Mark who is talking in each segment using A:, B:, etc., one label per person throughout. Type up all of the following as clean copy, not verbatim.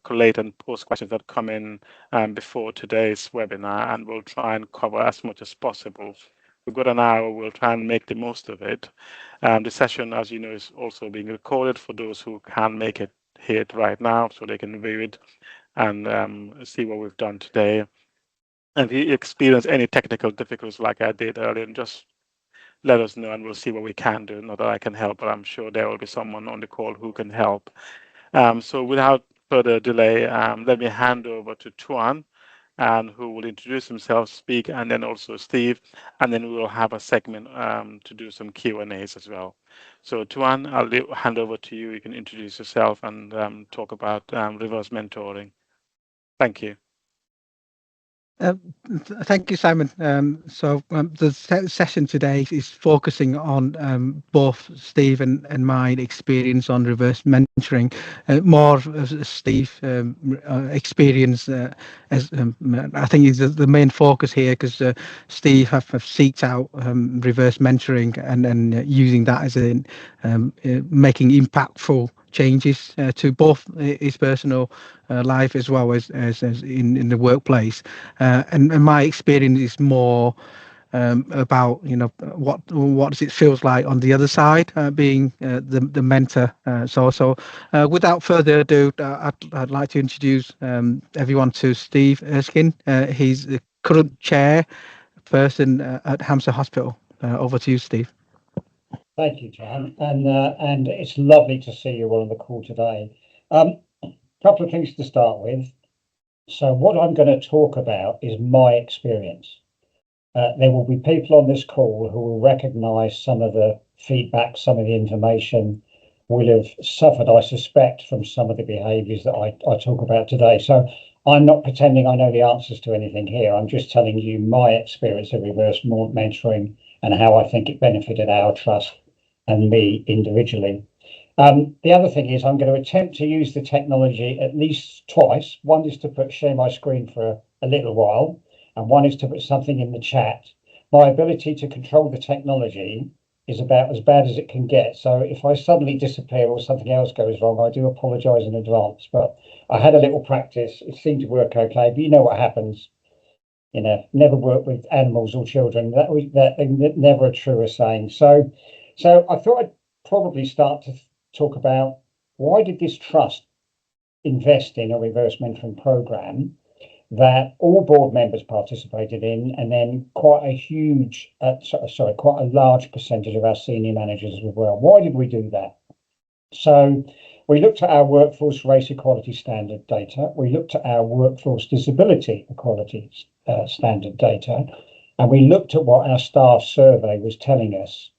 A: collate and post questions that come in before today's webinar, and we'll try and cover as much as possible. We've got an hour, we'll try and make the most of it. The session, as you know, is also being recorded for those who can't make it here right now, so they can view it and see what we've done today. And if you experience any technical difficulties like I did earlier, just let us know and we'll see what we can do. Not that I can help, but I'm sure there will be someone on the call who can help. So without further delay, let me hand over to Tuan, and who will introduce himself, speak, and then also Steve, and then we will have a segment to do some Q&As as well. So Tuan, I'll hand over to you. You can introduce yourself and talk about reverse mentoring. Thank you.
B: Thank you, Simon. The session today is focusing on both Steve and my experience on reverse mentoring. More of Steve experience as I think is the main focus here, because Steve have seeked out reverse mentoring and using that as in making impactful changes to both his personal life as well as in the workplace, and my experience is more about what does it feels like on the other side, being the mentor. Without further ado, I'd like to introduce everyone to Steve Erskine. He's the current chair person at Hampshire Hospital. Over to you, Steve.
C: Thank you, Jan, and it's lovely to see you all on the call today. Couple of things to start with. So what I'm going to talk about is my experience. There will be people on this call who will recognise some of the feedback, some of the information, will have suffered, I suspect, from some of the behaviours that I talk about today. So I'm not pretending I know the answers to anything here. I'm just telling you my experience of reverse mentoring and how I think it benefited our trust and me individually. The other thing is I'm going to attempt to use the technology at least twice. One is to share my screen for a little while, and one is to put something in the chat. My ability to control the technology is about as bad as it can get. So if I suddenly disappear or something else goes wrong, I do apologise in advance. But I had a little practice. It seemed to work okay. But you know what happens. Never work with animals or children. That never a truer saying. So I thought I'd probably start to talk about why did this trust invest in a reverse mentoring program that all board members participated in, and then quite a large percentage of our senior managers as well. Why did we do that? So we looked at our workforce race equality standard data. We looked at our workforce disability equality standard data, and we looked at what our staff survey was telling us.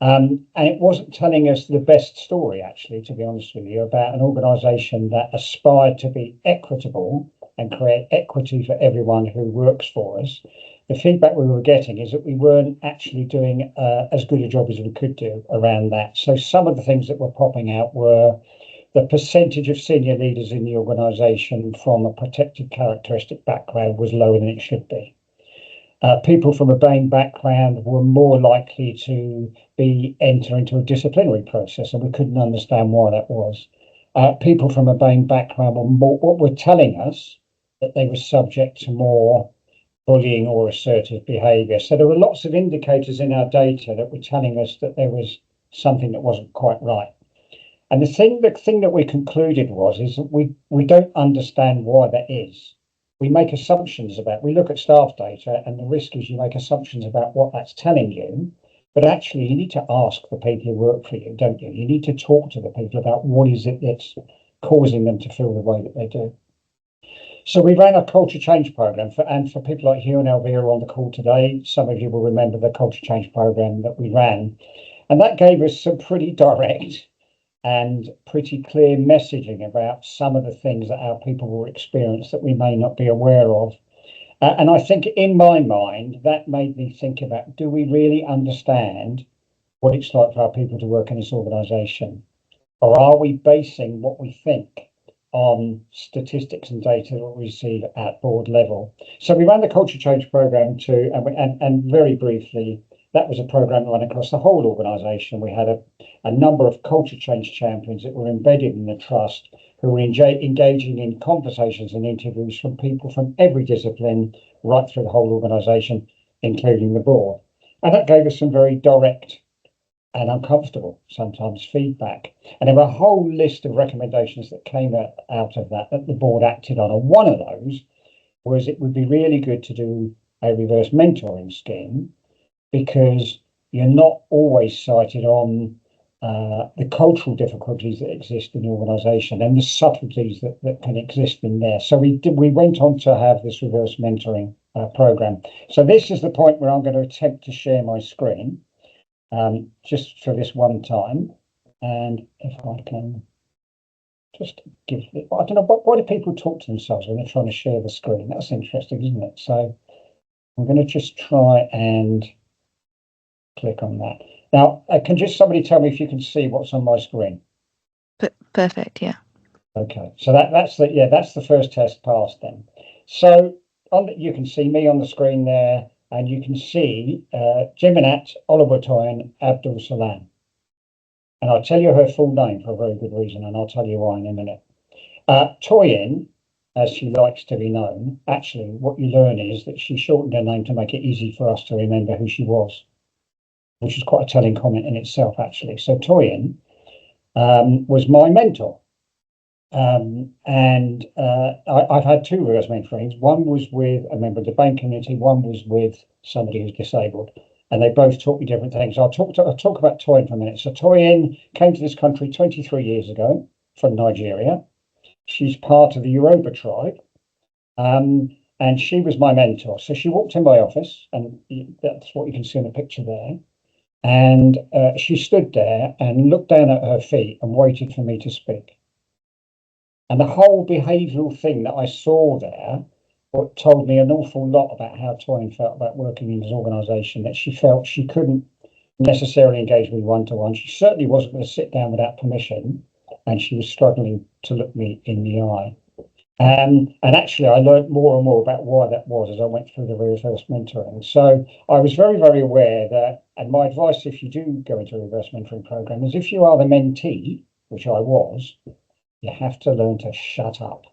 C: And it wasn't telling us the best story, actually, to be honest with you, about an organisation that aspired to be equitable and create equity for everyone who works for us. The feedback we were getting is that we weren't actually doing as good a job as we could do around that. So some of the things that were popping out were the percentage of senior leaders in the organisation from a protected characteristic background was lower than it should be. People from a BAME background were more likely to enter into a disciplinary process, and we couldn't understand why that was. People from a BAME background were telling us that they were subject to more bullying or assertive behaviour. So there were lots of indicators in our data that were telling us that there was something that wasn't quite right. And the thing that we concluded is that we don't understand why that is. We make assumptions we look at staff data, and the risk is you make assumptions about what that's telling you, but actually you need to ask the people who work for you, don't you? You need to talk to the people about what is it that's causing them to feel the way that they do. So we ran a culture change program, for people like Hugh and Elvira on the call today, some of you will remember the culture change program that we ran, and that gave us some pretty direct and pretty clear messaging about some of the things that our people will experience that we may not be aware of. And I think in my mind, that made me think about, do we really understand what it's like for our people to work in this organisation? Or are we basing what we think on statistics and data that we receive at board level? So we ran the culture change program and very briefly, that was a program that ran across the whole organisation. We had a number of culture change champions that were embedded in the trust, who were engaging in conversations and interviews from people from every discipline right through the whole organisation, including the board. And that gave us some very direct and uncomfortable, sometimes, feedback. And there were a whole list of recommendations that came out of that the board acted on. And one of those was it would be really good to do a reverse mentoring scheme, because you're not always cited on the cultural difficulties that exist in the organisation and the subtleties that can exist in there. So we went on to have this reverse mentoring program. So this is the point where I'm going to attempt to share my screen just for this one time. And if I can just give it, I don't know, why do people talk to themselves when they're trying to share the screen? That's interesting, isn't it? So I'm going to just try and click on that. Now, can just somebody tell me if you can see what's on my screen?
D: Perfect, yeah. Okay,
C: so that's the first test passed then. So you can see me on the screen there, and you can see Jeminat Oluwatoyin Abdul Salam. And I'll tell you her full name for a very good reason, and I'll tell you why in a minute. Toyin, as she likes to be known, actually what you learn is that she shortened her name to make it easy for us to remember who she was, which is quite a telling comment in itself, actually. So Toyin was my mentor. And I've had two reverse mentorings. One was with a member of the bank community, one was with somebody who's disabled. And they both taught me different things. I'll talk about Toyin for a minute. So Toyin came to this country 23 years ago from Nigeria. She's part of the Yoruba tribe. And she was my mentor. So she walked in my office, and that's what you can see in the picture there. And she stood there and looked down at her feet and waited for me to speak. And the whole behavioural thing that I saw there told me an awful lot about how Toyin felt about working in this organisation, that she felt she couldn't necessarily engage me one-to-one. She certainly wasn't going to sit down without permission, and she was struggling to look me in the eye. And actually, I learned more and more about why that was as I went through the reverse mentoring. So I was very, very aware that, and my advice if you do go into a reverse mentoring program is, if you are the mentee, which I was, you have to learn to shut up.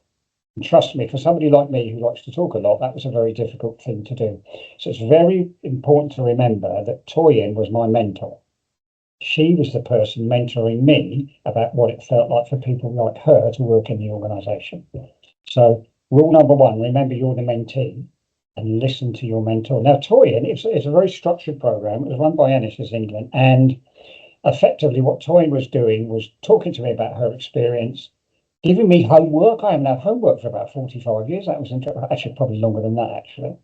C: And trust me, for somebody like me who likes to talk a lot, that was a very difficult thing to do. So it's very important to remember that Toyin was my mentor. She was the person mentoring me about what it felt like for people like her to work in the organisation. So rule number one, remember you're the mentee and listen to your mentor. Now, Toyin, it's a very structured program. It was run by NHS England. And effectively what Toyin was doing was talking to me about her experience, giving me homework. I haven't had homework for about 45 years. That was actually probably longer than that, actually.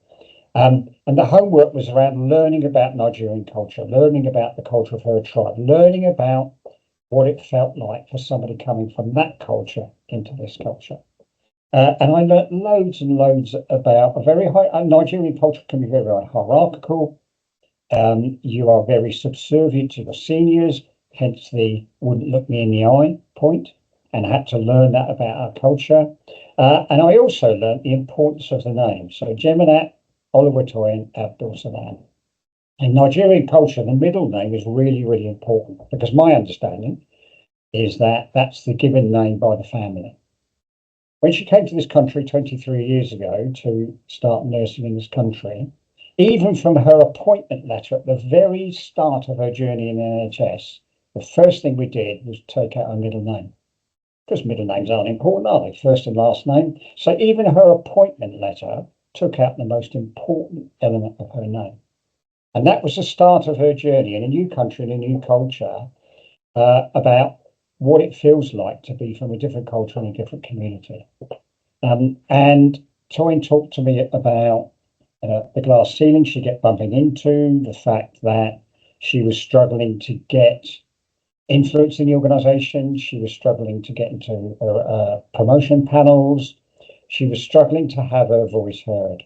C: And the homework was around learning about Nigerian culture, learning about the culture of her tribe, learning about what it felt like for somebody coming from that culture into this culture. And I learned loads and loads about a very high Nigerian culture can be very, very hierarchical. You are very subservient to your seniors, hence the wouldn't look me in the eye point, and I had to learn that about our culture. And I also learned the importance of the name. So Jeminat Oluwatoyin Abdul Salam. In Nigerian culture, the middle name is really, really important, because my understanding is that that's the given name by the family. When she came to this country 23 years ago to start nursing in this country, even from her appointment letter at the very start of her journey in the NHS, the first thing we did was take out her middle name. Because middle names aren't important, are they? First and last name. So even her appointment letter took out the most important element of her name. And that was the start of her journey in a new country, in a new culture, about what it feels like to be from a different culture and a different community. And Toyin talked to me about the glass ceiling she kept bumping into, the fact that she was struggling to get influence in the organisation, she was struggling to get into promotion panels, she was struggling to have her voice heard.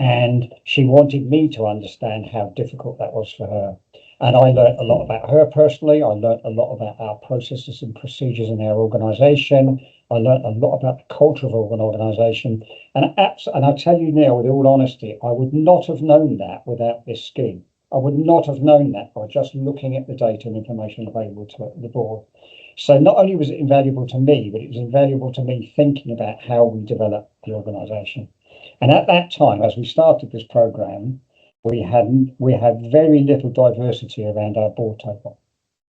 C: And she wanted me to understand how difficult that was for her. And I learned a lot about her personally. I learned a lot about our processes and procedures in our organisation. I learned a lot about the culture of an organisation. And I tell you now, with all honesty, I would not have known that without this scheme. I would not have known that by just looking at the data and information available to the board. So not only was it invaluable to me, but it was invaluable to me thinking about how we develop the organisation. And at that time, as we started this programme, we had very little diversity around our board table.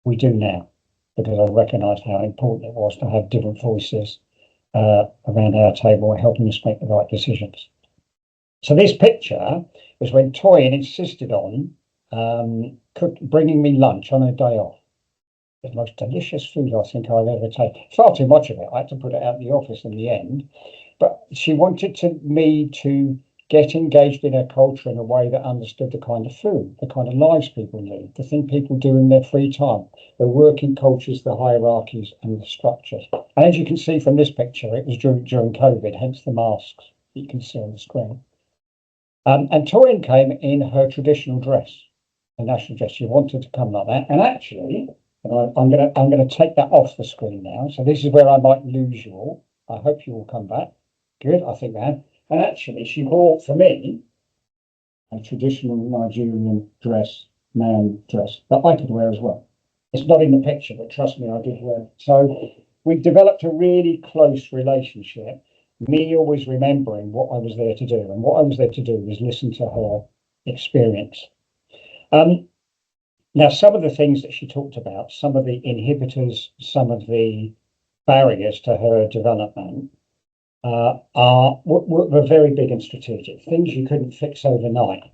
C: We do now, because I recognised how important it was to have different voices around our table, helping us make the right decisions. So this picture was when Toyin insisted on bringing me lunch on a day off. The most delicious food I think I've ever taken. Far too much of it. I had to put it out in the office in the end. But she wanted me to get engaged in her culture in a way that understood the kind of food, the kind of lives people lead, the thing people do in their free time, the working cultures, the hierarchies and the structures. And as you can see from this picture, it was during COVID, hence the masks you can see on the screen. And Toyin came in her traditional dress, the national dress. She wanted to come like that. And actually, I'm going to take that off the screen now. So this is where I might lose you all. I hope you will come back. Good, I think that. And actually, she bought for me a traditional Nigerian dress, man dress, that I could wear as well. It's not in the picture, but trust me, I did wear it. So we developed a really close relationship, me always remembering what I was there to do. And what I was there to do was listen to her experience. Now, some of the things that she talked about, some of the inhibitors, some of the barriers to her development were very big and strategic, things you couldn't fix overnight.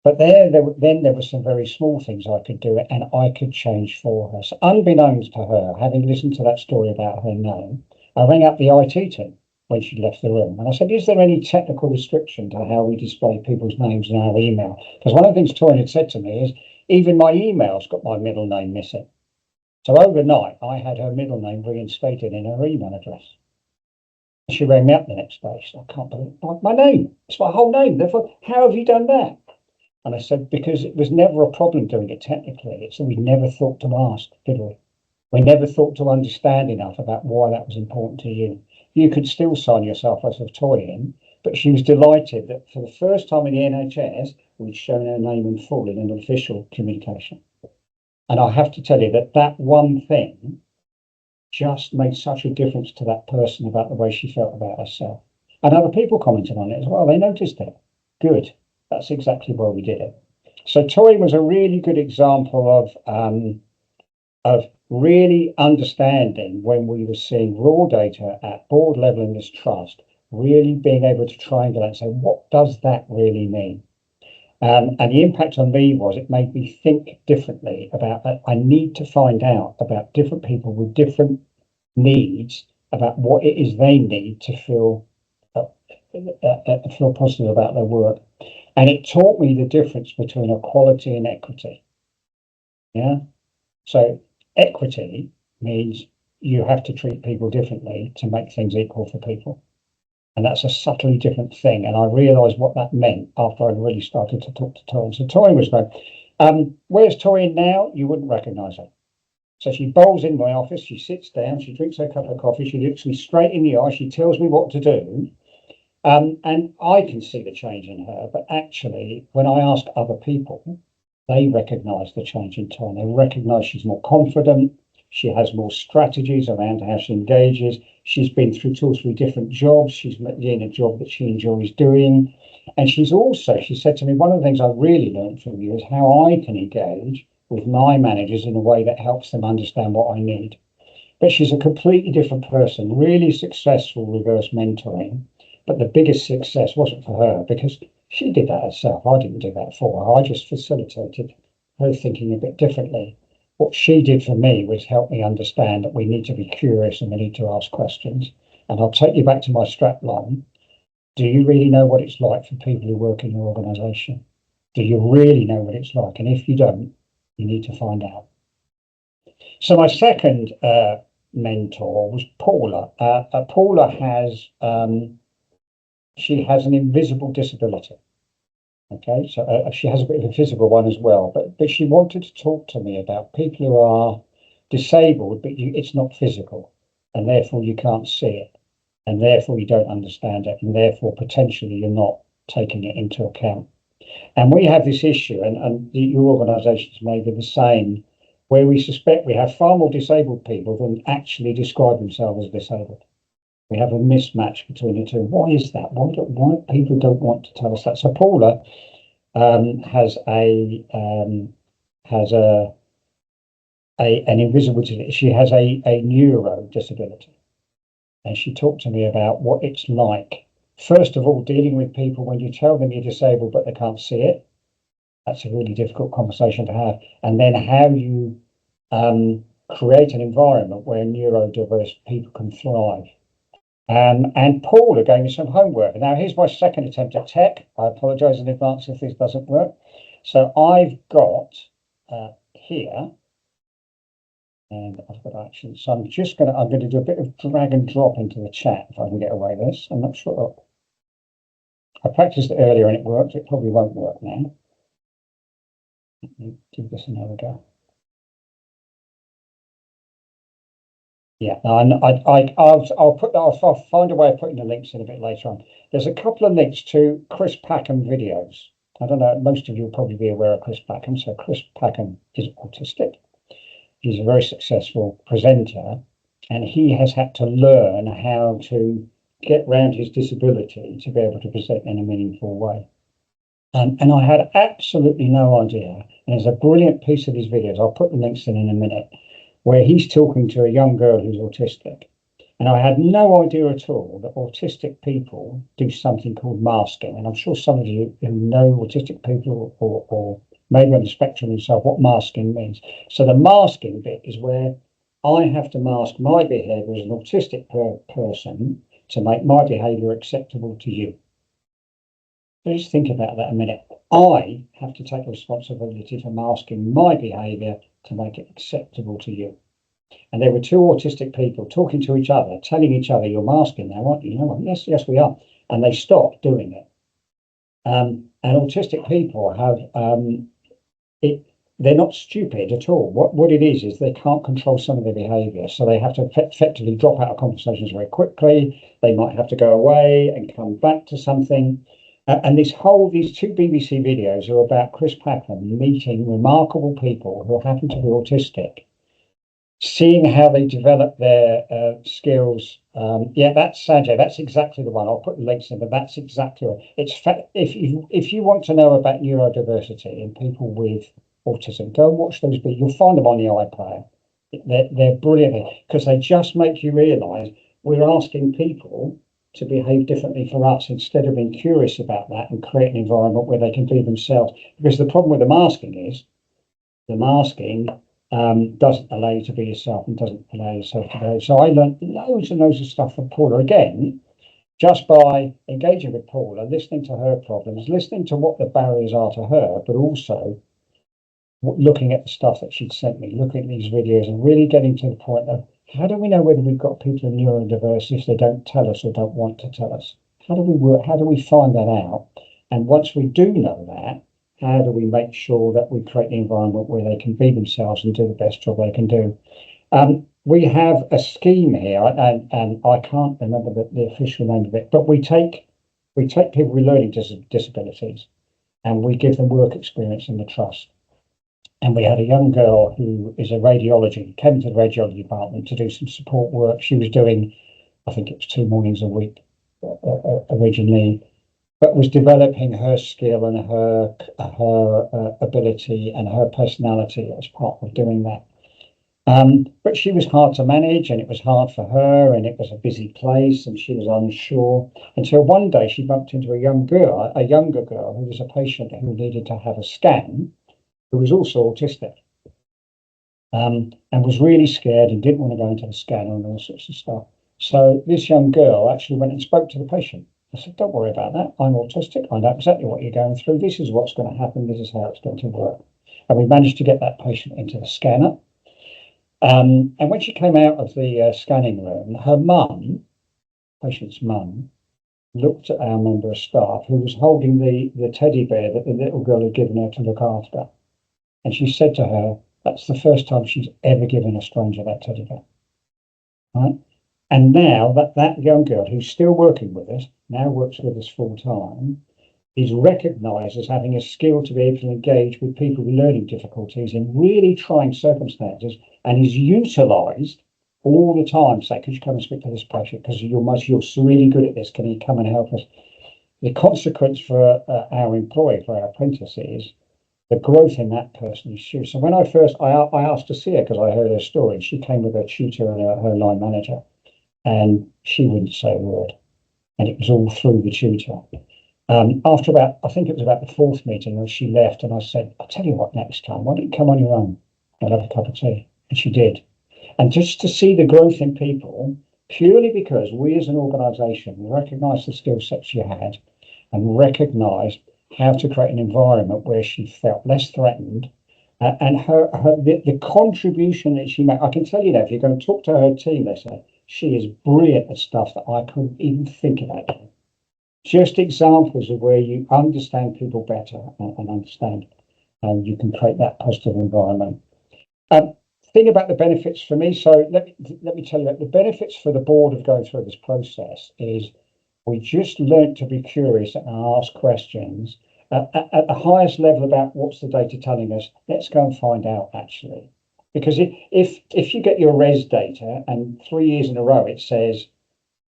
C: But then there were some very small things I could do and I could change for her. So unbeknownst to her, having listened to that story about her name, I rang up the IT team when she left the room. And I said, is there any technical restriction to how we display people's names in our email? Because one of the things Toyin had said to me is, even my email's got my middle name missing. So overnight, I had her middle name reinstated in her email address. She rang me up the next day. She said, I can't believe my name. It's my whole name. Therefore, how have you done that? And I said, because it was never a problem doing it technically. It's that we never thought to ask, did we? We never thought to understand enough about why that was important to you. You could still sign yourself as a Toyin, but she was delighted that for the first time in the NHS, we'd shown her name in full in an official communication. And I have to tell you that one thing just made such a difference to that person about the way she felt about herself. And other people commented on it as well. They noticed it. Good. That's exactly why we did it. So Toyin was a really good example of really understanding when we were seeing raw data at board level in this trust, really being able to triangulate and say, what does that really mean? And the impact on me was it made me think differently about that. I need to find out about different people with different needs, about what it is they need to feel positive about their work. And it taught me the difference between equality and equity. Yeah. So equity means you have to treat people differently to make things equal for people. And that's a subtly different thing. And I realised what that meant after I really started to talk to Toyin. So Toyin was going, where's Toyin now? You wouldn't recognise her. So she bowls in my office, she sits down, she drinks her cup of coffee, she looks me straight in the eye, she tells me what to do. And I can see the change in her, but actually, when I ask other people, they recognise the change in Toyin. They recognise she's more confident, she has more strategies around how she engages, she's been through 2 or 3 different jobs, she's in a job that she enjoys doing. And she said to me, one of the things I really learned from you is how I can engage with my managers in a way that helps them understand what I need. But she's a completely different person, really successful reverse mentoring. But the biggest success wasn't for her because she did that herself. I didn't do that for her. I just facilitated her thinking a bit differently. What she did for me was help me understand that we need to be curious and we need to ask questions. And I'll take you back to my strapline. Do you really know what it's like for people who work in your organisation? Do you really know what it's like? And if you don't, you need to find out. So my second mentor was Paula. Paula has she has an invisible disability. Okay, so she has a bit of a physical one as well, but she wanted to talk to me about people who are disabled, but it's not physical, and therefore you can't see it, and therefore you don't understand it, and therefore potentially you're not taking it into account. And we have this issue, and your organisations may be the same, where we suspect we have far more disabled people than actually describe themselves as disabled. We have a mismatch between the two. Why is that? Why people don't want to tell us that? So Paula has an invisible disability. She has a neuro disability, and she talked to me about what it's like. First of all, dealing with people when you tell them you're disabled but they can't see it. That's a really difficult conversation to have. And then how you create an environment where neurodiverse people can thrive. And Paula gave me some homework. Now, here's my second attempt at tech. I apologise in advance if this doesn't work. So I've got here, and I've got actions. So I'm going to do a bit of drag and drop into the chat if I can get away with this. I'm not sure. I practiced it earlier and it worked. It probably won't work now. Let me give this another go. Yeah, I'll find a way of putting the links in a bit later on. There's a couple of links to Chris Packham videos. I don't know, most of you will probably be aware of Chris Packham. So Chris Packham is autistic. He's a very successful presenter, and he has had to learn how to get around his disability to be able to present in a meaningful way. And I had absolutely no idea. And there's a brilliant piece of his videos. I'll put the links in a minute, where he's talking to a young girl who's autistic. And I had no idea at all that autistic people do something called masking. And I'm sure some of you who know autistic people or maybe on the spectrum yourself, what masking means. So the masking bit is where I have to mask my behaviour as an autistic person to make my behaviour acceptable to you. So just think about that a minute. I have to take responsibility for masking my behaviour to make it acceptable to you. And there were two autistic people talking to each other, telling each other, "You're masking now, aren't you?" No, yes, we are. And they stopped doing it. And autistic people have they're not stupid at all. What it is they can't control some of their behaviour. So they have to effectively drop out of conversations very quickly. They might have to go away and come back to something. And these two BBC videos are about Chris Packham meeting remarkable people who happen to be autistic, seeing how they develop their skills. Yeah, that's Sanjay. That's exactly the one. I'll put the links in, but that's exactly it. If you want to know about neurodiversity and people with autism, go and watch those videos. You'll find them on the iPlayer. They're brilliant because they just make you realise we're asking people to behave differently for us instead of being curious about that and create an environment where they can be themselves. Because the problem with the masking is the masking doesn't allow you to be yourself and doesn't allow yourself to behave. So I learned loads and loads of stuff from Paula, again, just by engaging with Paula, listening to her problems, listening to what the barriers are to her, but also looking at the stuff that she'd sent me, looking at these videos and really getting to the point of how do we know whether we've got people who are neurodiverse if they don't tell us or don't want to tell us? How do we work? How do we find that out? And once we do know that, how do we make sure that we create an environment where they can be themselves and do the best job they can do? We have a scheme here, and I can't remember the official name of it, but we take people with learning disabilities and we give them work experience in the trust. And we had a young girl who is came to the radiology department to do some support work. She was doing, I think it was 2 mornings a week originally, but was developing her skill and her ability and her personality as part of doing that. But she was hard to manage, and it was hard for her, and it was a busy place, and she was unsure until one day she bumped into a younger girl who was a patient who needed to have a scan, who was also autistic, and was really scared and didn't want to go into the scanner and all sorts of stuff. So this young girl actually went and spoke to the patient. I said, "Don't worry about that. I'm autistic. I know exactly what you're going through. This is what's going to happen. This is how it's going to work." And we managed to get that patient into the scanner. And when she came out of the scanning room, her mum, patient's mum, looked at our member of staff who was holding the teddy bear that the little girl had given her to look after. And she said to her, that's the first time she's ever given a stranger that teddy bear. Right? And now that young girl who's still working with us, now works with us full time, He's recognised as having a skill to be able to engage with people with learning difficulties in really trying circumstances, and he's utilised all the time. Say, could you come and speak to this patient because you're really good at this? Can you come and help us? The consequence for our employee, for our apprentice, is the growth in that person is huge. So when I asked to see her because I heard her story. She came with her tutor and her line manager, and she wouldn't say a word, and it was all through the tutor. After about, I think it was about the fourth meeting, she left, and I said, "I'll tell you what, next time, why don't you come on your own? I'll have a cup of tea." And she did. And just to see the growth in people, purely because we as an organisation recognised the skill sets she had and recognised how to create an environment where she felt less threatened, and the contribution that she made. I can tell you that if you're going to talk to her team, they say she is brilliant at stuff that I couldn't even think about doing. Just examples of where you understand people better and understand, and you can create that positive environment. Thing about the benefits for me. So let me tell you that the benefits for the board of going through this process is we just learnt to be curious and ask questions at the highest level about what's the data telling us. Let's go and find out actually, because if you get your res data and 3 years in a row it says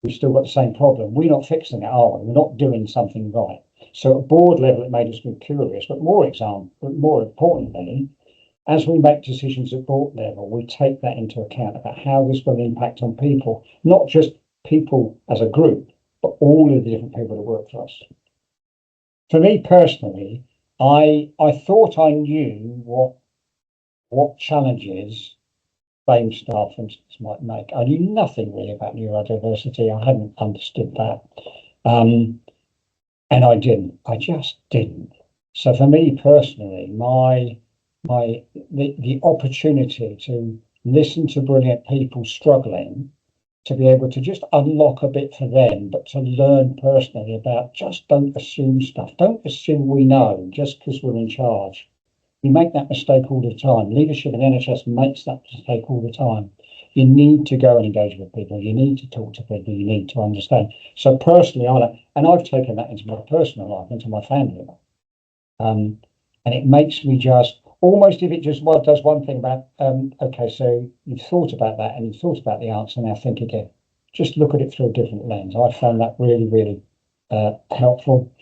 C: we've still got the same problem, we're not fixing it, are we? We're not doing something right. So at board level, it made us be curious, but more importantly, as we make decisions at board level, we take that into account about how this will impact on people, not just people as a group, but all of the different people that work for us. For me personally, I thought I knew what challenges BAME staff, for instance, might make. I knew nothing really about neurodiversity. I hadn't understood that. And I didn't. I just didn't. So for me personally, the opportunity to listen to brilliant people struggling, to be able to just unlock a bit for them, but to learn personally about just don't assume stuff. Don't assume we know just because we're in charge. We make that mistake all the time. Leadership in NHS makes that mistake all the time. You need to go and engage with people. You need to talk to people. You need to understand. So personally, I've taken that into my personal life, into my family life. And it makes me just almost, if it just does one thing about, okay, so you've thought about that and you've thought about the answer, now think again. Just look at it through a different lens. I found that really, really helpful.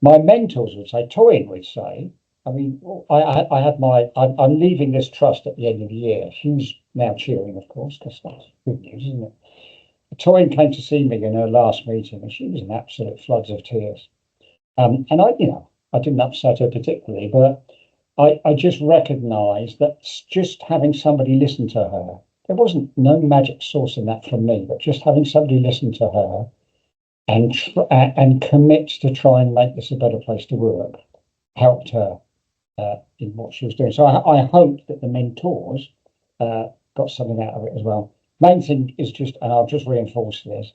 C: My mentors would say, Toyin would say, I mean, I'm leaving this trust at the end of the year. She's now cheering, of course, because that's good news, isn't it? Toyin came to see me in her last meeting, and she was in absolute floods of tears. And I didn't upset her particularly, but I just recognised that just having somebody listen to her, there wasn't no magic sauce in that from me, but just having somebody listen to her and commit to try and make this a better place to work helped her in what she was doing. So I hope that the mentors got something out of it as well. Main thing is just, and I'll just reinforce this,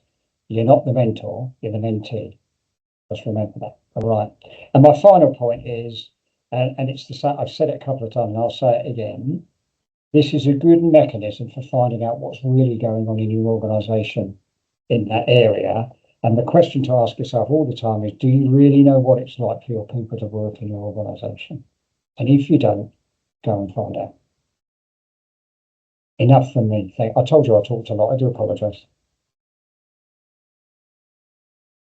C: you're not the mentor, you're the mentee. Just remember that. All right. And my final point is, and it's the same, I've said it a couple of times and I'll say it again, this is a good mechanism for finding out what's really going on in your organisation in that area. And the question to ask yourself all the time is, do you really know what it's like for your people to work in your organisation? And if you don't, go and find out. Enough from me. I told you I talked a lot. I do apologise.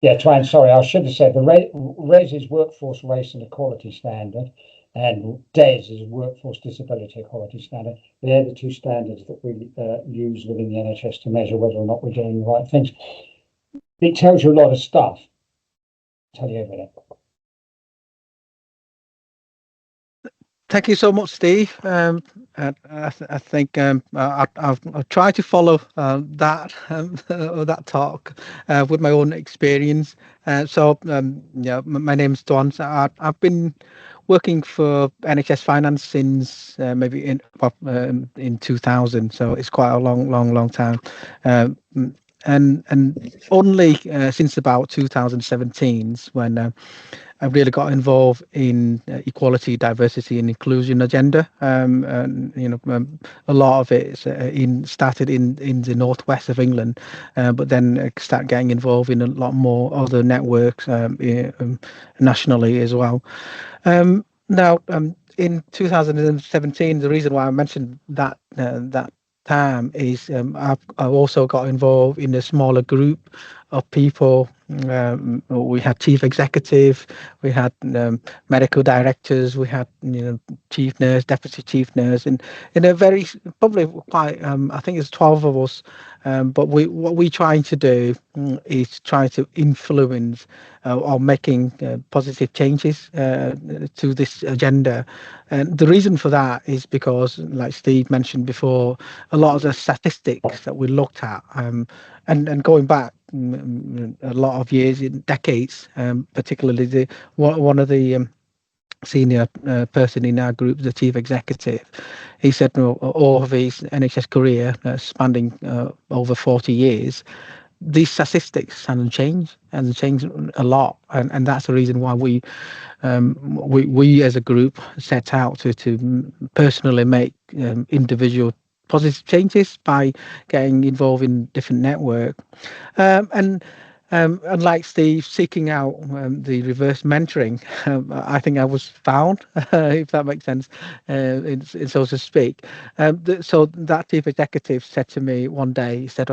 C: Yeah, Twan, sorry, I should have said the RES is Workforce Race and Equality Standard, and DES is Workforce Disability Equality Standard. They're the two standards that we use within the NHS to measure whether or not we're doing the right things. It tells you a lot of stuff. I'll tell you everything.
B: Thank you so much, Steve. I think I've tried to follow that talk with my own experience. My name is Tuan. I've been working for NHS Finance since maybe in 2000. So it's quite a long time. And only since about 2017 when I've really got involved in equality, diversity, and inclusion agenda. And a lot of it is started in the northwest of England, but then start getting involved in a lot more other networks nationally as well. Now, in 2017, the reason why I mentioned that time is I've also got involved in a smaller group of people. We had chief executive, we had medical directors, we had chief nurse, deputy chief nurse, and in a very probably quite I think it's 12 of us. But what we trying to do is try to influence or making positive changes to this agenda. And the reason for that is because, like Steve mentioned before, a lot of the statistics that we looked at, and going back a lot of years, in decades, particularly one of the senior person in our group, the chief executive, he said, well, all of his NHS career spanning over 40 years, these statistics hasn't changed a lot, and that's the reason why we as a group set out to personally make individual positive changes by getting involved in different network, and unlike Steve seeking out the reverse mentoring, I think I was found, if that makes sense, so to speak. So that chief executive said to me one day, he said,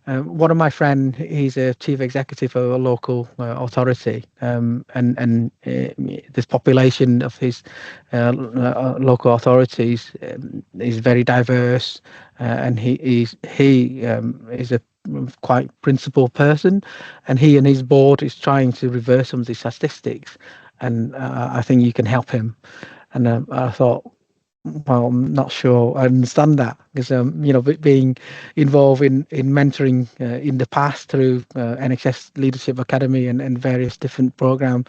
B: one of my friend, he's a chief executive of a local authority, and this population of his local authorities is very diverse, and he is a quite principled person, and he and his board is trying to reverse some of the statistics, and I think you can help him. And I thought, well, I'm not sure I understand that, because being involved in mentoring in the past through NHS Leadership Academy and various different programs,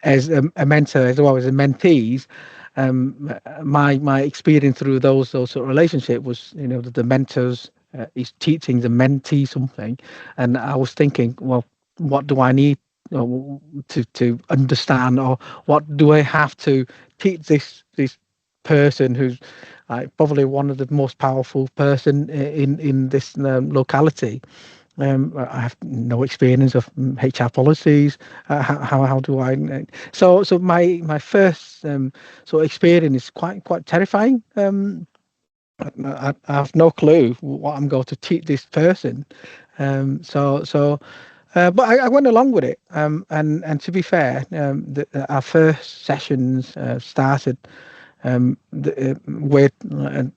B: as a mentor as well as a mentees, my experience through those sort of relationship was, that the mentors is teaching the mentee something, and I was thinking, well, what do I need to understand, or what do I have to teach this person who's probably one of the most powerful person in this locality. I have no experience of HR policies. How do I? So my first sort of experience is quite terrifying. I have no clue what I'm going to teach this person. But I went along with it. And to be fair, our first sessions started where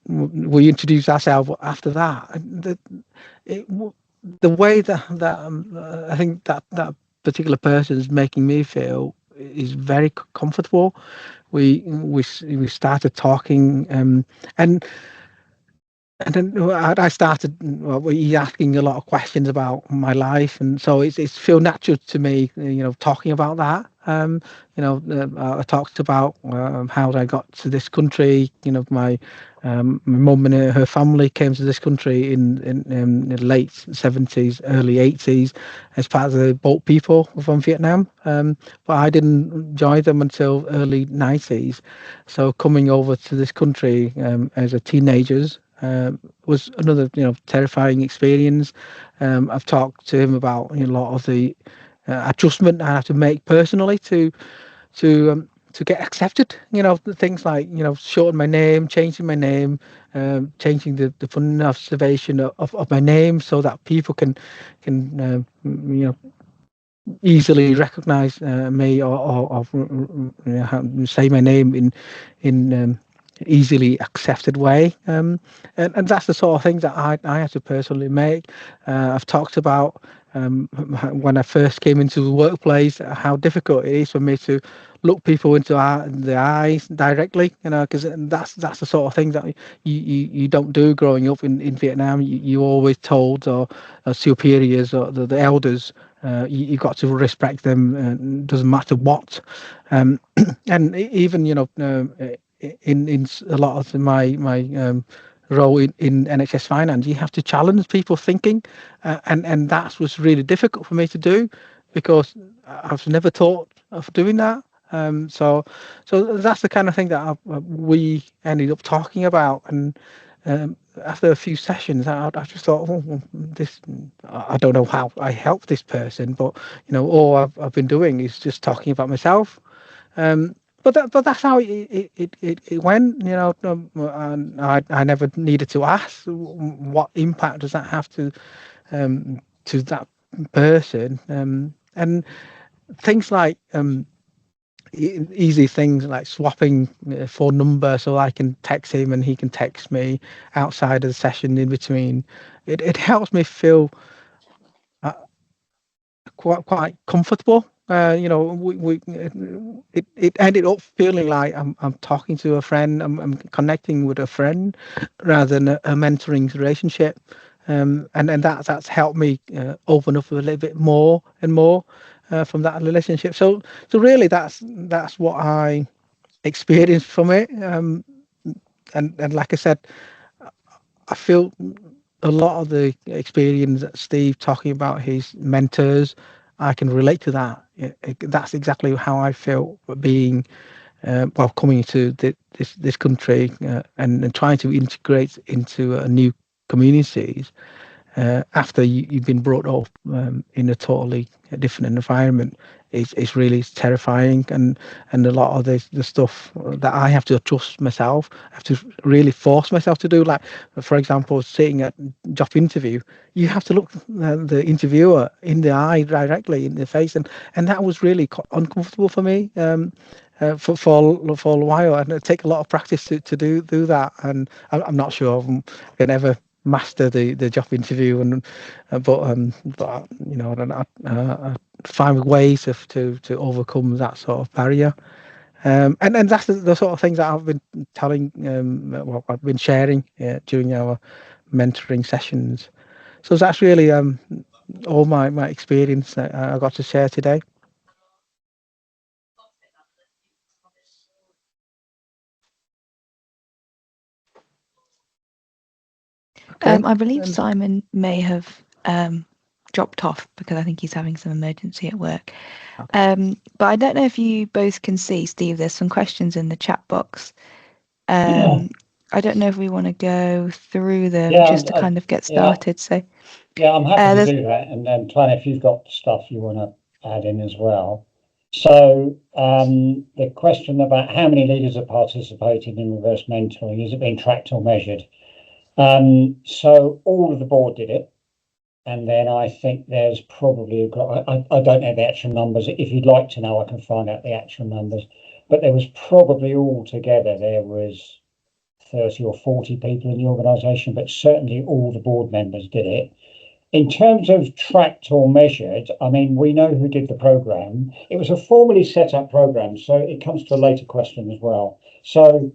B: we introduced ourselves after that. The way that I think that particular person is making me feel is very comfortable. We started talking, and then I started, well, he's asking a lot of questions about my life, and so it's feel natural to me, talking about that. I talked about how I got to this country. My mum and her family came to this country in the late 70s, early 80s, as part of the boat people from Vietnam. But I didn't join them until early 90s. So coming over to this country as a teenagers was another terrifying experience. I've talked to him about a lot of the adjustment I have to make personally to get accepted. Things like shorten my name, changing my name, changing the pronunciation of my name so that people can easily recognize me, or say my name in easily accepted way, and that's the sort of thing that I have to personally make. I've talked about when I first came into the workplace, how difficult it is for me to look people into the eyes directly, because that's the sort of thing that you don't do growing up in Vietnam. You always told, or superiors, or the elders, you got to respect them, doesn't matter what. And even in a lot of my role in NHS Finance, you have to challenge people thinking, and that was really difficult for me to do, because I've never thought of doing that. So that's the kind of thing that we ended up talking about. And after a few sessions, I just thought, oh, well, this, I don't know how I help this person, but all I've been doing is just talking about myself. But that's how it went, and I never needed to ask what impact does that have to that person, and things like easy things like swapping phone number so I can text him and he can text me outside of the session in between. It helps me feel quite comfortable. It ended up feeling like I'm talking to a friend. I'm connecting with a friend rather than a mentoring relationship. And that's helped me open up a little bit more and more from that relationship. So really, that's what I experienced from it. And like I said, I feel a lot of the experience that Steve talking about his mentors, I can relate to that. That's exactly how I felt being, coming to this country and trying to integrate into new communities after you've been brought up in a totally different environment. It's really terrifying, and a lot of the stuff that I have to adjust myself, I have to really force myself to do. Like, for example, sitting at job interview, you have to look the interviewer in the eye directly in the face, and that was really uncomfortable for me. For a while, and it take a lot of practice to do that, and I'm not sure I'm gonna ever master the job interview, and but I find ways to overcome that sort of barrier, and that's the sort of things that I've been telling, I've been sharing during our mentoring sessions. So that's really all my experience that I got to share today. Okay.
D: I believe
B: And
D: Simon may have dropped off because I think he's having some emergency at work. But I don't know if you both can see, Steve, there's some questions in the chat box. I don't know if we want to go through them just to kind of get started. So
C: I'm happy to do that, and then Tanya, if you've got stuff you want to add in as well. So the question about how many leaders are participating in reverse mentoring, is it being tracked or measured? So all of the board did it, and then I think there's probably I don't know the actual numbers. If you'd like to know, I can find out the actual numbers. But there was probably altogether there was 30 or 40 people in the organisation, but certainly all the board members did it. In terms of tracked or measured, I mean, we know who did the programme. It was a formally set up programme, so it comes to a later question as well. So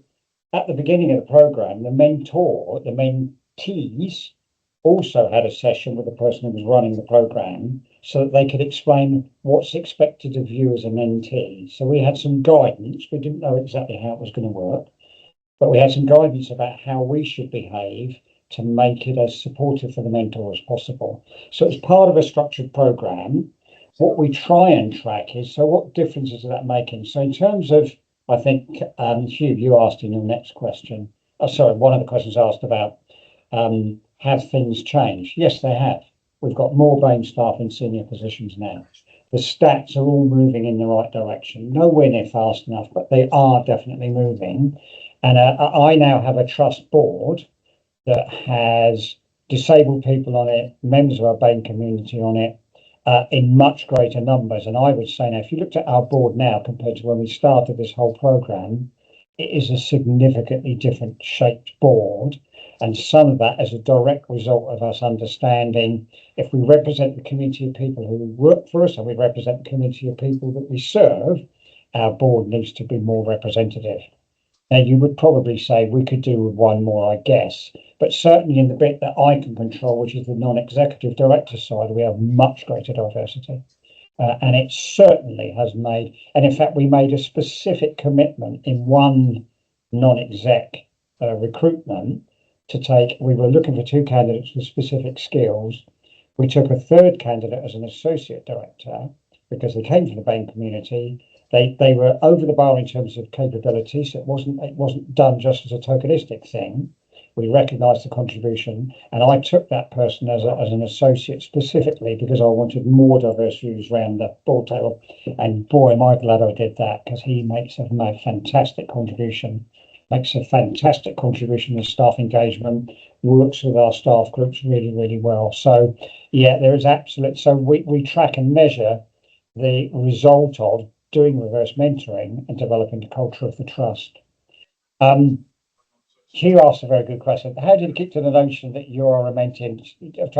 C: at the beginning of the programme, the mentees also had a session with the person who was running the programme so that they could explain what's expected of you as a mentee. So we had some guidance. We didn't know exactly how it was going to work, but we had some guidance about how we should behave to make it as supportive for the mentor as possible. So it's part of a structured program. What we try and track is, so what differences is that making? So in terms of, I think, Hugh, you asked in your next question, one of the questions asked about have things changed? Yes, they have. We've got more BAME staff in senior positions now. The stats are all moving in the right direction. Nowhere near fast enough, but they are definitely moving. And I now have a trust board that has disabled people on it, members of our BAME community on it, in much greater numbers. And I would say now, if you looked at our board now compared to when we started this whole programme, it is a significantly different shaped board. And some of that is a direct result of us understanding if we represent the community of people who work for us and we represent the community of people that we serve, our board needs to be more representative. Now, you would probably say we could do with one more, I guess, but certainly in the bit that I can control, which is the non-executive director side, we have much greater diversity. And it certainly has made, and in fact, we made a specific commitment in one non-exec recruitment to take, we were looking for 2 candidates with specific skills. We took a 3rd candidate as an associate director, because they came from the BAME community. They were over the bar in terms of capability, so it wasn't done just as a tokenistic thing. We recognised the contribution, and I took that person as an associate specifically because I wanted more diverse views around the board table. And boy, am I glad I did that, because he makes a fantastic contribution, in staff engagement, works with our staff groups really, really well. So yeah, there is absolute. So we track and measure the result of doing reverse mentoring and developing the culture of the trust. Hugh asked a very good question. How did you get to the notion that you are a mentee of